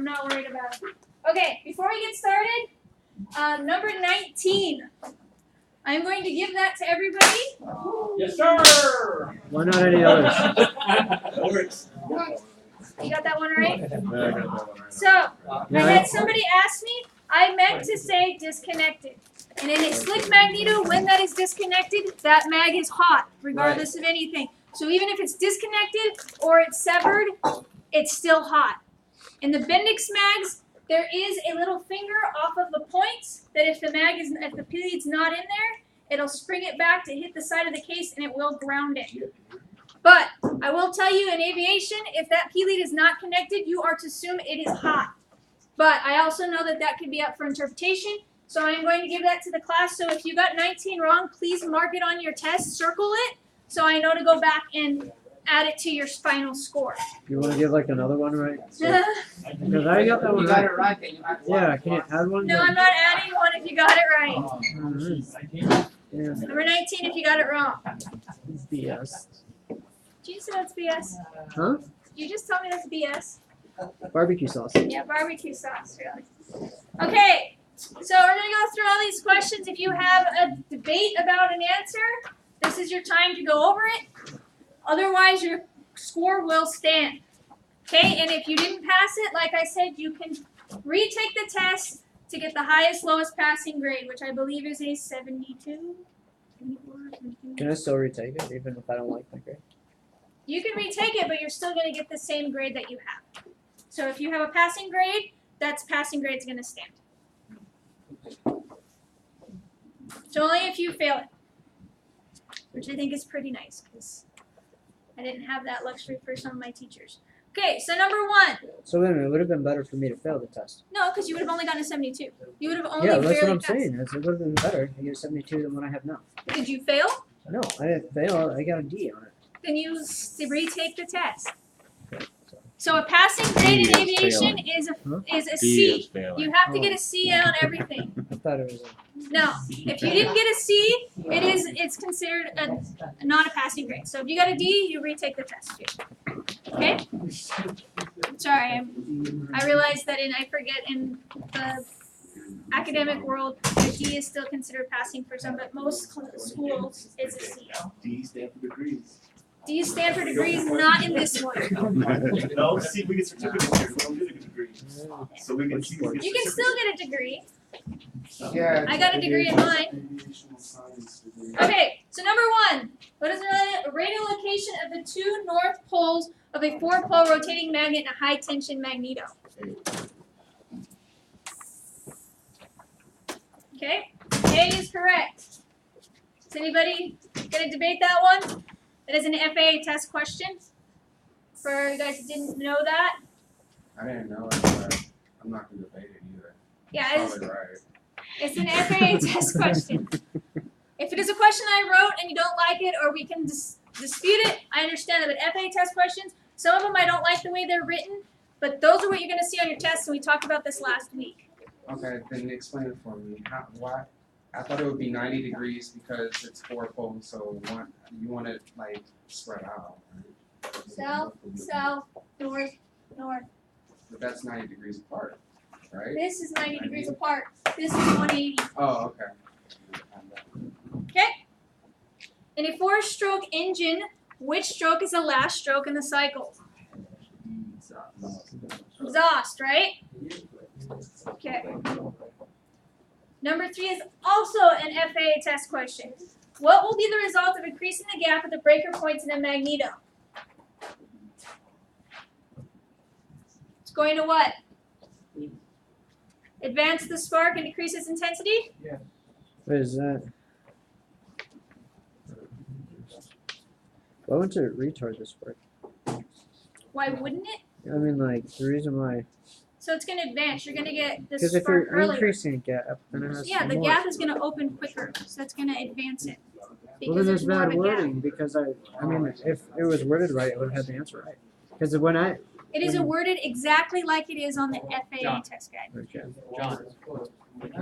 I'm not worried about it. Okay, before we get started, number 19. I'm going to give that to everybody. Yes, sir. Why not any others? That works. You got that one right? Yeah, I got that one right. So, I had somebody ask me, I meant to say disconnected. And in a slick magneto, when that is disconnected, that mag is hot, regardless of anything. So even if it's disconnected or it's severed, it's still hot. In the Bendix mags, there is a little finger off of the points that if the lead's not in there, it'll spring it back to hit the side of the case and it will ground it. But I will tell you in aviation, if that P lead is not connected, you are to assume it is hot. But I also know that that could be up for interpretation. So I'm going to give that to the class. So if you got 19 wrong, please mark it on your test, circle it, so I know to go back and add it to your final score. You want to give like another one, right? Because I got that one right. Yeah, can you add one? No, I'm not adding one if you got it right. Yeah. Number 19 if you got it wrong. BS. Did you say that's BS? Huh? You just told me that's BS. Barbecue sauce. Yeah, barbecue sauce, really. Okay, so we're going to go through all these questions. If you have a debate about an answer, this is your time to go over it. Otherwise, your score will stand. Okay, and if you didn't pass it, like I said, you can retake the test to get the highest, lowest passing grade, which I believe is a 72. 74, 72. Can I still retake it even if I don't like my grade? You can retake it, but you're still going to get the same grade that you have. So if you have a passing grade, that's passing grade's going to stand. So only if you fail it, which I think is pretty nice because I didn't have that luxury for some of my teachers. Okay, so number 1. So wait a minute, it would have been better for me to fail the test. No, because you would have only gotten a 72. You would have only Yeah, that's what barely I'm passed. saying. It would have been better to get a 72 than what I have now. Did you fail? No, I didn't fail. I got a D on it. Then you retake the test. So a passing grade in aviation is a C. You have to get a C on everything. I thought it was No, if you didn't get a C, it's considered not a passing grade. So if you got a D, you retake the test. Okay? Sorry, I realized that I forget in the academic world, a D is still considered passing for some, but most schools is a C. D stand for degrees. D stand for degrees, not in this one. No, see, we get certificates here. We don't get a degree. So we can see. You can still get a degree. Yeah. I got a degree in mine. Okay, so number 1. What is the radial location of the 2 north poles of a 4-pole rotating magnet in a high-tension magneto? Okay, A is correct. Is anybody going to debate that one? That is an FAA test question. For you guys who didn't know that. I didn't know it, but I'm not going to debate it either. Yeah, Probably right. it's an FAA test question. If it is a question I wrote and you don't like it or we can dispute it, I understand that. But FAA test questions, some of them I don't like the way they're written, but those are what you're going to see on your test, and we talked about this last week. Okay, then explain it for me. Why? I thought it would be 90 degrees because it's 4 poles, so you want it like spread out. Right? South, south, north, north. But that's 90 degrees apart, right? This is 90 degrees apart. This is 180. Oh, okay. Okay? In a 4-stroke engine, which stroke is the last stroke in the cycle? Exhaust, right? Okay. Number 3 is also an FAA test question. What will be the result of increasing the gap at the breaker points in a magneto? It's going to what? Advance the spark and decrease its intensity? What is that? Why wouldn't it retard this work? Why wouldn't it? I mean, like, the reason why. So it's going to advance. You're going to get the Because if spark you're earlier. increasing the gap, then it has Yeah, the more. gap is going to open quicker, so that's going to advance it. Well, then there's more of bad a gap. wording because I mean, if it was worded right, it would have had the answer right. Because when I. It is worded exactly like it is on the FAA test guide. Okay. John,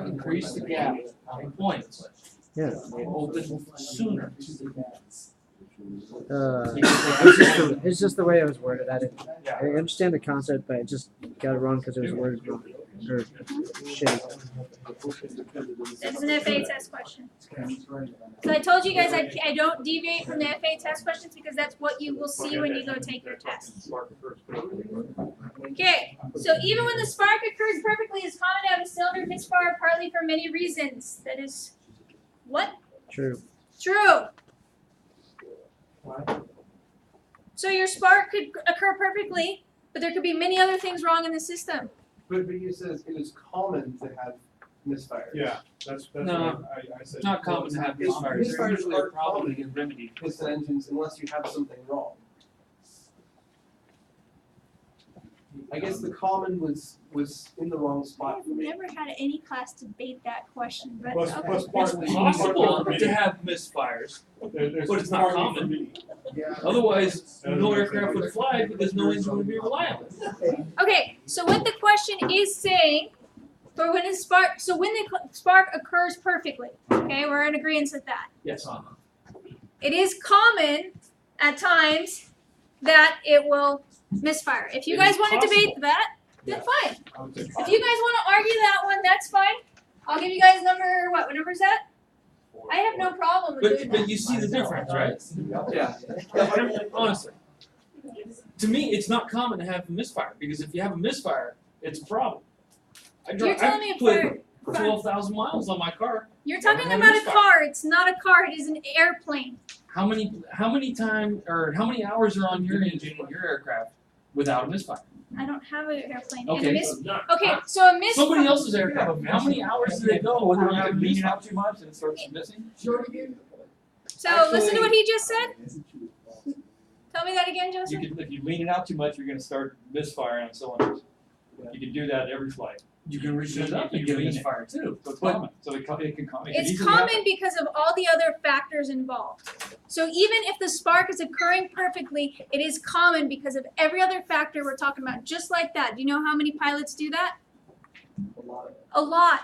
increase the gap on points. Yeah. They open sooner. It's just the way it was worded. I understand the concept, but I just got it wrong because it was worded wrong. Or shitty. It's an FA test question. So I told you guys I don't deviate from the FA test questions because that's what you will see when you go take your test. Okay, so even when the spark occurs perfectly, it's common to have a cylinder misfire partly for many reasons. That is what? True. True. So your spark could occur perfectly, but there could be many other things wrong in the system. But he says it is common to have misfires. Yeah, that's No, what I said. It's not common to have It's- misfires. They're misfires usually are a problem common. they get remedied. Piston engines, unless you have something wrong. I guess the common was in the wrong spot I've for me. never had any class debate that question, but Plus, okay. plus It's partly. possible to have misfires, There's but it's not partly common. for me. Yeah. Otherwise, no aircraft would fly because no engine would be reliable. Okay, so what the question is saying, for when a spark, so when the spark occurs perfectly, okay, we're in agreement with that. Yes. It is common at times that it will misfire. If you It guys is want to possible. debate that, then fine. I would say If you guys want to argue that one, that's fine. I'll give you guys number, what number is that? I have no problem with doing But that. you see the difference, right? Yeah. Honestly. To me, it's not common to have a misfire because if you have a misfire, it's a problem. You're telling me I a put fire, 12,000 miles on my car. you're talking I have a about a misfire. car. It's not a car. It is an airplane. How many hours are on your engine in your aircraft without a misfire? I don't have an airplane. Okay. And okay, so a misfire. Somebody else's aircraft. How many hours do they go without having a lean it misfire? out too much and it starts missing? So listen to what he just said. Tell me that again, You Joseph. can, if you lean it out too much, you're gonna start misfiring on cylinders. You can do that every flight. You can reach it up and get a misfire too. So it's But- common, so it can come. it can It's easily common happen. because of all the other factors involved. So even if the spark is occurring perfectly, it is common because of every other factor we're talking about. Just like that. Do you know how many pilots do that? A lot of it. A lot.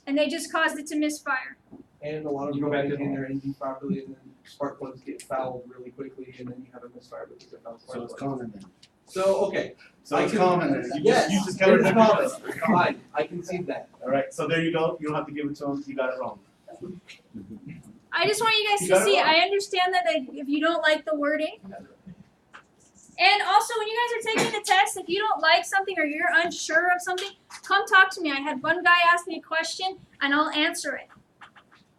And they just caused it to misfire. And a lot of You them go back to maintain their engine properly, and then spark plugs get fouled really quickly, and then you have a misfire because of fouled So spark it's plugs. common then. So okay, So I it's can- common then. yes, You just covered it's everything. common. Fine, I concede that. Alright, so there you go. You don't have to give it to him. You got it wrong. I just want you guys You to got it see, wrong. I understand that if you don't like the wording. And also, when you guys are taking the test, if you don't like something or you're unsure of something, come talk to me. I had one guy ask me a question, and I'll answer it.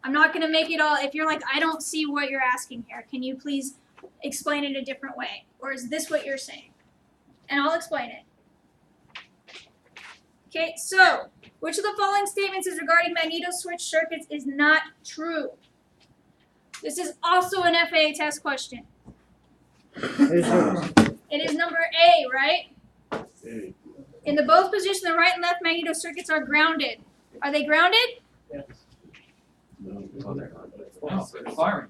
I'm not going to make it all, if you're like, I don't see what you're asking here, can you please explain it a different way? Or is this what you're saying? And I'll explain it. Okay, so, which of the following statements is regarding magneto switch circuits is not true? This is also an FAA test question. Here's yours. It is number A, right? In the both position, the right and left magneto circuits are grounded. Are they grounded? No, they're firing.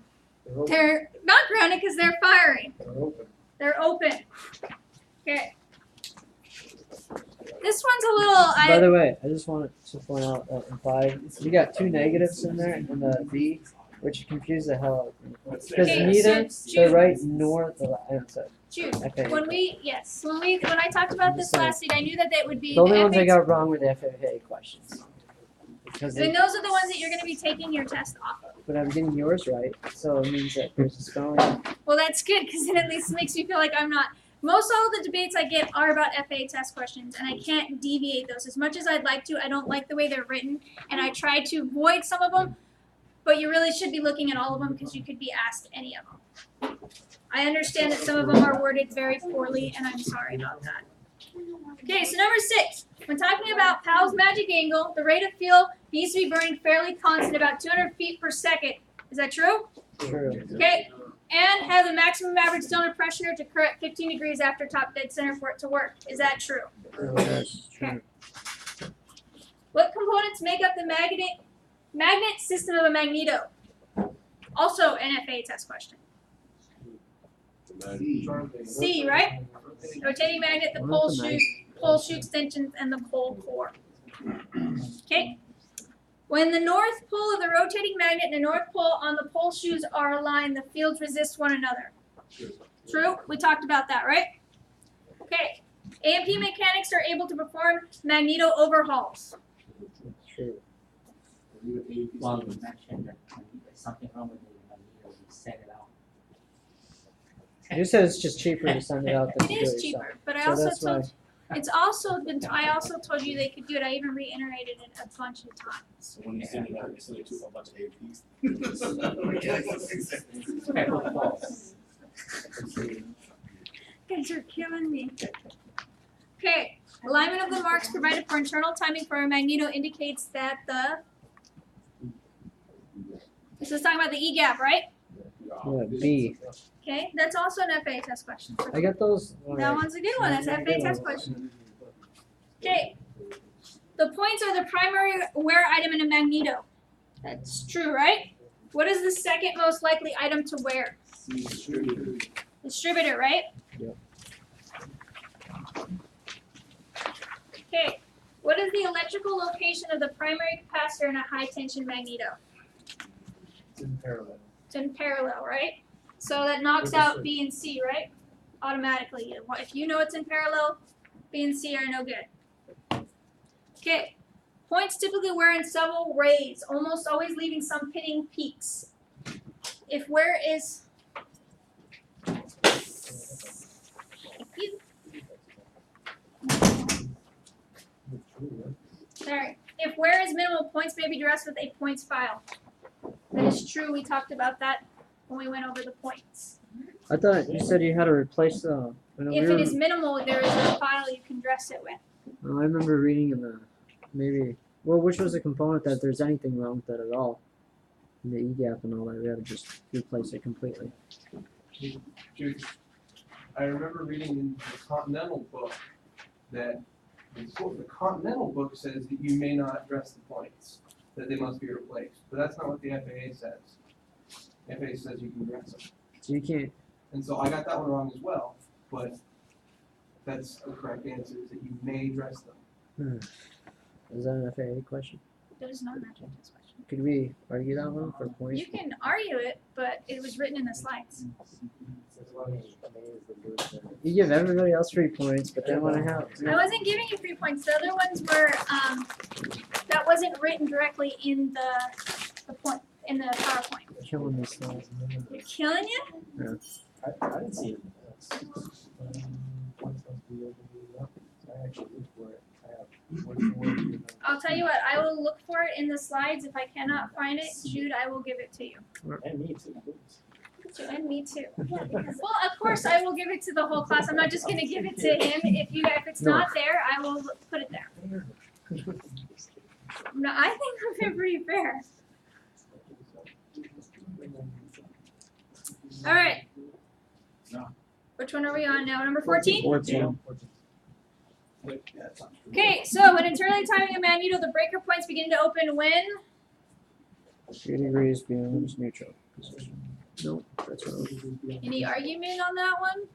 They're not grounded because they're firing. They're open. Okay. This one's a little. By the way, I just wanted to point out that in 5, you got 2 negatives in there in the B, which confused the hell out of me. Because Okay, neither so the Jude. right nor the left. Jude, Okay. when I talked about this last week, I knew that would be The only the ones I FAA. got wrong were the FAA questions. Because And those are the ones that you're going to be taking your test off of. but I'm getting yours right, so it means that there's a spelling. Well, that's good because it at least makes me feel like I'm not. Most all of the debates I get are about FAA test questions, and I can't deviate those. As much as I'd like to, I don't like the way they're written, and I try to avoid some of them, but you really should be looking at all of them because you could be asked any of them. I understand that some of them are worded very poorly, and I'm sorry about that. Okay, so number 6. When talking about Powell's magic angle, the rate of fuel needs to be burning fairly constant, about 200 feet per second. Is that true? True. Okay. And have the maximum average cylinder pressure to occur at 15 degrees after top dead center for it to work. Is that true? That's true. What components make up the magnet system of a magneto? Also an FAA test question. C, right? Rotating magnet, the pole shoe extensions, and the pole core. Okay. When the north pole of the rotating magnet and the north pole on the pole shoes are aligned, the fields resist one another. True? We talked about that, right? Okay. A&P mechanics are able to perform magneto overhauls. True. Well, you mentioned that when there's something wrong with the magneto, you send it out. You said it's just cheaper to send it out than to It do it is yourself. cheaper, but I So also that's why. told it's also been. I also told you they could do it. I even reiterated it a bunch of times. So when you send it out, you send it to a bunch of APs. Guys are killing me. Okay, alignment of the marks provided for internal timing for a magneto indicates that the. This is talking about the E gap, right? Yeah, B. Okay, that's also an FA test question. I got those. That one's a good one. That's an FA test question. Okay, the points are the primary wear item in a magneto. That's true, right? What is the second most likely item to wear? Distributor, right? Yep. Okay, what is the electrical location of the primary capacitor in a high tension magneto? It's in parallel. It's in parallel, right? So that knocks out B and C, right? Automatically. If you know it's in parallel, B and C are no good. Okay. Points typically wear in several rays, almost always leaving some pitting peaks. If wear is sorry. If wear is minimal, points may be addressed with a points file. That is true. We talked about that when we went over the points. I thought you said you had to replace the. If it is minimal, there is a file you can address it with. I remember reading in the maybe. Well, which was the component that there's anything wrong with that at all? In the E gap and all that, we had to just replace it completely. I remember reading in the Continental book that the Continental book says that you may not address the points, that they must be replaced. But that's not what the FAA says. The FAA says you can address them. So you can't. And so I got that one wrong as well, but that's the correct answer, is that you may address them. Is that an FAA question? That is not an actual test question. Could we argue that one for points? You can argue it, but it was written in the slides. You give everybody else 3 points, but then when I have. I wasn't giving you 3 points. The other ones were that wasn't written directly in the point in the PowerPoint. Killing these slides. You're killing you? I didn't see it. I'll tell you what, I will look for it in the slides. If I cannot find it, Jude, I will give it to you. And me too. And me too. Well, of course, I will give it to the whole class. I'm not just going to give it to him. If it's not there, I will put it there. No, I think I've been pretty fair. All right. Which one are we on now? Number 14? 14. Okay, so when internally timing a magneto, the breaker points begin to open when? 3 degrees beyond neutral position. Nope, that's wrong. Any argument on that one?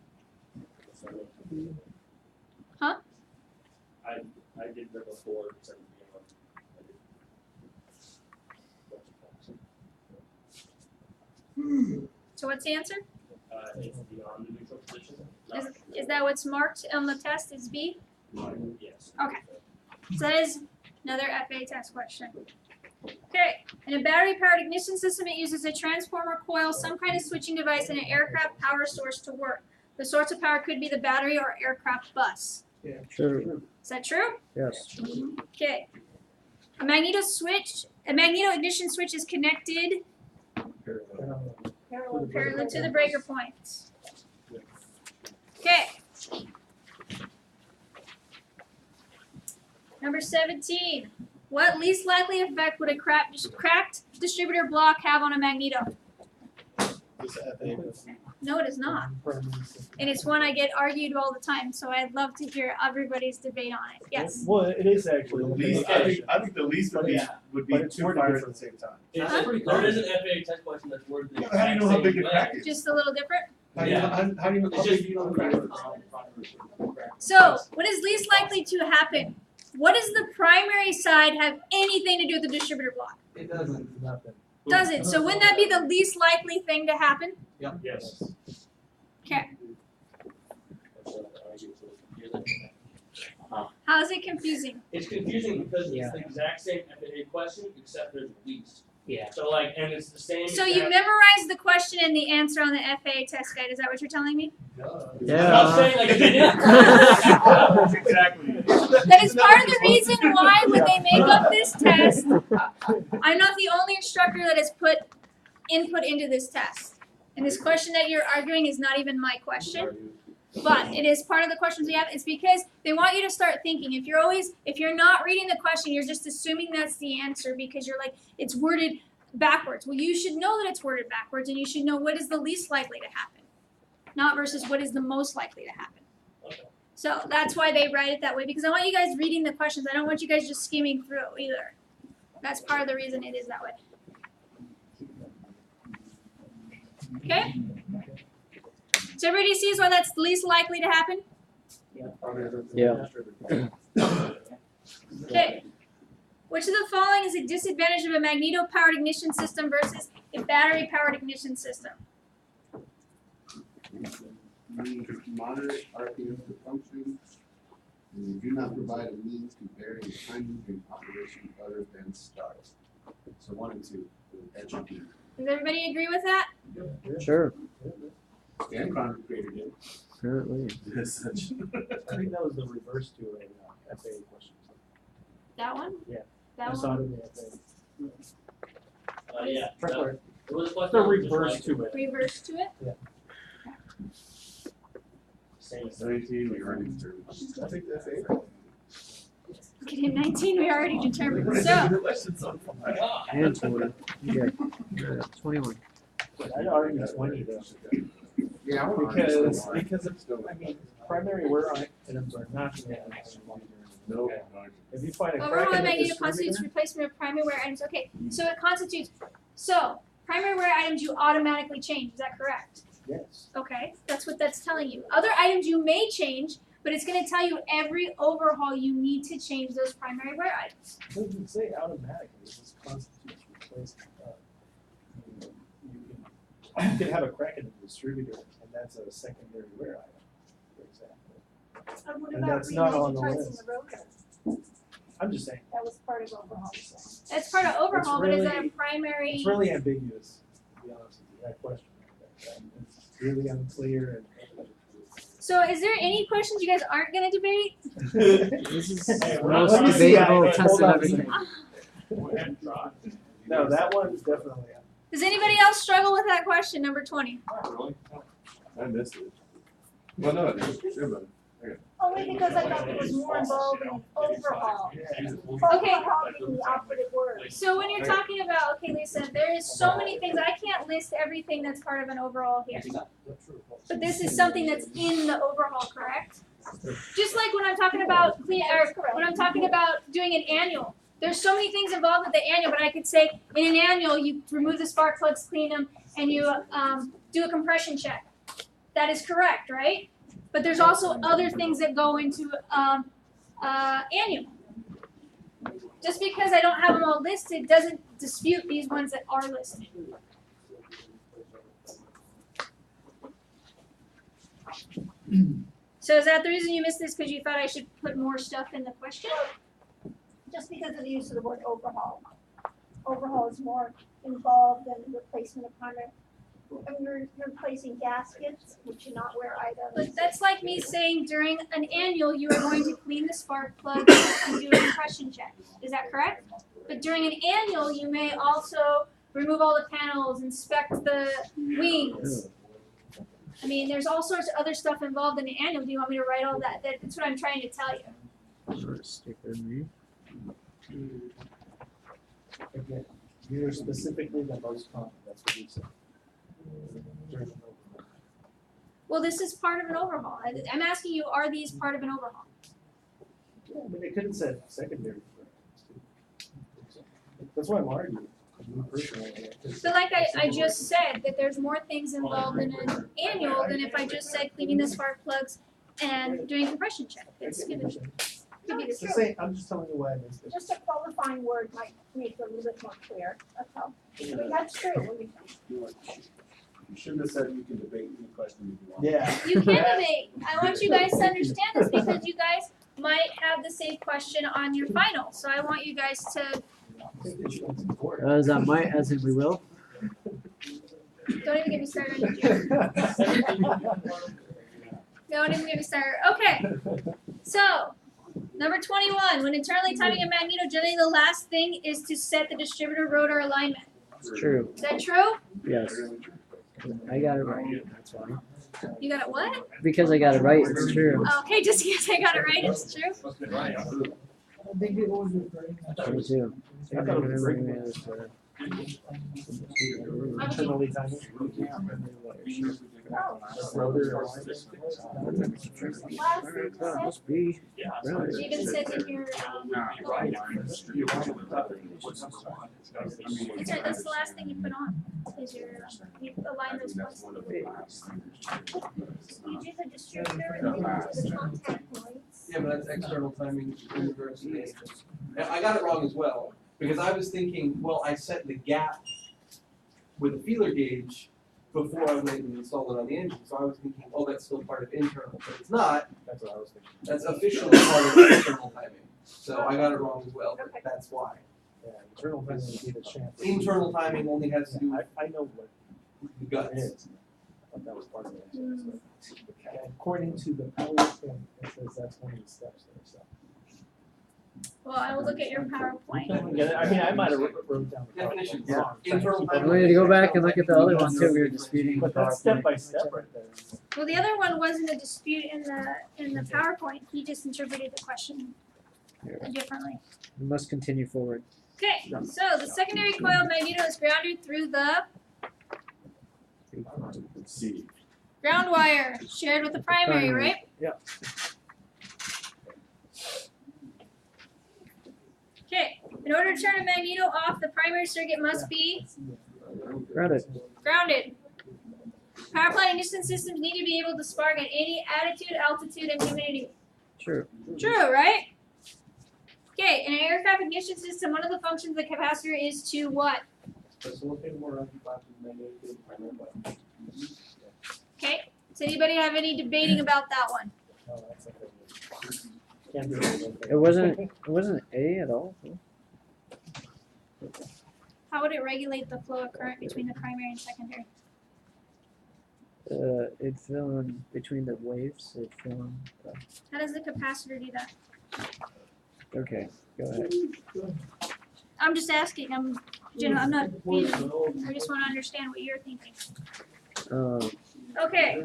Huh? I did that before. So what's the answer? It's beyond the neutral position. Is that what's marked on the test is B? Yes. Okay. So that is another FA test question. Okay. In a battery-powered ignition system, it uses a transformer coil, some kind of switching device, and an aircraft power source to work. The source of power could be the battery or aircraft bus. True. Is that true? Yes. Okay. A magneto ignition switch is connected parallel to the breaker points. Okay. Number 17. What least likely effect would a cracked distributor block have on a magneto? No, it is not. And it's one I get argued all the time, so I'd love to hear everybody's debate on it. Yes. Well, it is actually. I think the least would be But it's two worded fires different. at the same time. It's Huh? pretty There common. is an FAA test question that's worded the Yeah, but how do you know how exact big same a crack way. is? Just a little different. How do you know, how do you know, how It's big just- do you know the crack is? So, what is least likely to happen What does the primary side have anything to do with the distributor block? It doesn't. Nothing. Doesn't. So wouldn't that be the least likely thing to happen? Yes. Okay. Uh-huh. How is it confusing? It's confusing because Yeah. it's the exact same FAA question, except there's least. Yeah. So like, and it's the same. So you exact- memorized the question and the answer on the FAA test guide. Is that what you're telling me? I'm not saying like I didn't. Exactly. That is part of the reason why when they make up this test, I'm not the only instructor that has put input into this test. And this question that you're arguing is not even my question. But it is part of the questions we have. It's because they want you to start thinking. If you're not reading the question, you're just assuming that's the answer because you're like, it's worded backwards. Well, you should know that it's worded backwards, and you should know what is the least likely to happen, not versus what is the most likely to happen. So that's why they write it that way, because I want you guys reading the questions. I don't want you guys just skimming through either. That's part of the reason it is that way. Okay? So everybody sees why that's least likely to happen? Yeah. Okay. Which of the following is a disadvantage of a magneto-powered ignition system versus a battery-powered ignition system? Moderate RPM to function. And you do not provide a means to vary the timing in operation other than start. So 1 and 2. That should be. Does everybody agree with that? Sure. Dan Connor created it. Apparently. Such. I think that was the reverse to a FAA question. That one? Yeah. That I saw one? it in the FAA. Yeah. Check no. word. It was what The just reverse like- to it. Reverse to it? Same. 19, we already determined. I think that's it. Okay, 19 we already determined. So, Lessons on fire. And 20. Okay. 21. I already 20 though. Yeah, I want Because it's, I mean, primary wear items are not gonna have No. If you find a crack overall in the magneto constitutes distributor, replacement of primary wear items. Okay, so it constitutes, so primary wear items you automatically change, is that correct? yes. Okay, that's what that's telling you. Other items you may change, but it's going to tell you every overhaul you need to change those primary wear items. It doesn't say automatically, it just constitutes replacement of. You can have a crack in the distributor, and that's a secondary wear item, for example. What And about that's not on the remonitoring list. the rotor? I'm just saying, That was part of overhaul. That's part of overhaul, but is that a really- primary? it's really ambiguous, to be honest with you, that question. It's really unclear and. So is there any questions you guys aren't going to debate? This is Hey, the we're not most gonna see debatable that. test Hold of on. everything. No, that one's definitely. Does anybody else struggle with that question, number 20? Really? I missed it. Well, no, it's everybody. Only because I thought it was more involved in overhaul. Okay. Overhaul being the operative word. So when you're talking about, okay, Lisa, there is so many things. I can't list everything that's part of an overhaul here. But this is something that's in the overhaul, correct? Just like when I'm talking about when I'm talking about doing an annual. There's so many things involved with the annual, but I could say in an annual you remove the spark plugs, clean them, and you do a compression check. That is correct, right? But there's also other things that go into annual. Just because I don't have them all listed doesn't dispute these ones that are listed. So is that the reason you missed this? Because you thought I should put more stuff in the question? Just because of the use of the word overhaul. Overhaul is more involved than replacement of primary. And you're replacing gaskets, which are not wear items. But that's like me saying during an annual you are going to clean the spark plugs and do a compression check. Is that correct? But during an annual you may also remove all the panels, inspect the wings. I mean, there's all sorts of other stuff involved in the annual. Do you want me to write all that? That's what I'm trying to tell you. Sticker me. Again, you're specifically the most common, that's what you said. Well, this is part of an overhaul. I'm asking you, are these part of an overhaul? Yeah, I mean, they could have said secondary. That's why I'm arguing, me personally. But like I just said, that there's more things involved in an annual than if I just said cleaning the spark plugs and doing compression check. It's given. Could be the It's the truth. same, I'm just telling you why I missed it. Just a qualifying word might make it a little bit more clear, that's all. I mean, that's true, when you You shouldn't have said you can debate any question if you want. Yeah. You can debate. I want you guys to understand this because you guys might have the same question on your final. So I want you guys to Is that might, as in we will? don't even get me started on you. Don't even get me started. Okay. So number 21. When internally timing a magneto, generally the last thing is to set the distributor rotor alignment. It's true. Is that true? Yes. I got it right. That's why. You got it what? Because I got it right, it's true. Okay, just because I got it right, it's true. Me too. I thought it was great. Internally timing. Rotor alignment. Must be. It even says in your That's right, that's the last thing you put on. Is your you align those points. you do the distributor and then the contact points. Yeah, but that's external timing in reverse to the agents. And I got it wrong as well, because I was thinking, well, I set the gap with a feeler gauge before I went and installed it on the engine, so I was thinking, oh, that's still part of internal, but it's not, That's what I was thinking. that's officially part of external timing. So I got it wrong as well, but that's why. Yeah, internal timing would be the champ. Internal timing only has to do with I know what the it guts. is. I thought that was part of it. And according to the PowerPoint, it says that's one of the steps there, so. Well, I will look at your PowerPoint. Yeah, I mean, I might have wrote down the Definitions. PowerPoint wrong. Internal We timing. need to go back and look at the other one too, we were disputing. But that's step by step right there. Well, the other one wasn't a dispute in the PowerPoint. He just interpreted the question differently. We must continue forward. Okay, so the secondary coil magneto is grounded through the See. ground wire shared with the primary, right? Yeah. Okay, in order to turn a magneto off, the primary circuit must be Grounded. grounded. Power plant ignition systems need to be able to spark at any attitude, altitude, and humidity. True. True, right? Okay, in an aircraft ignition system, one of the functions of the capacitor is to what? Facilitate more occupied magnetic primary button. Okay, does anybody have any debating about that one? No, that's okay. Can't do it. It wasn't A at all. How would it regulate the flow of current between the primary and secondary? It'd fill in between the waves, it'd fill in. How does the capacitor do that? Okay, go ahead. I'm just asking. I'm not being. I just want to understand what you're thinking. Okay.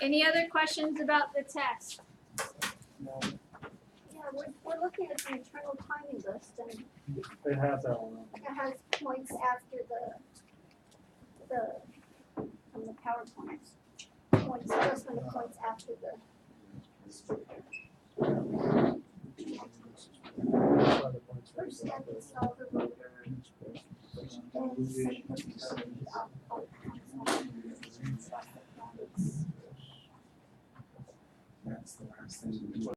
Any other questions about the test? Yeah, we're looking at the internal timing list and It has that one. it has points after from the PowerPoint. Points, just when the points after the. First step, install the rotor. Then second, That's the last thing.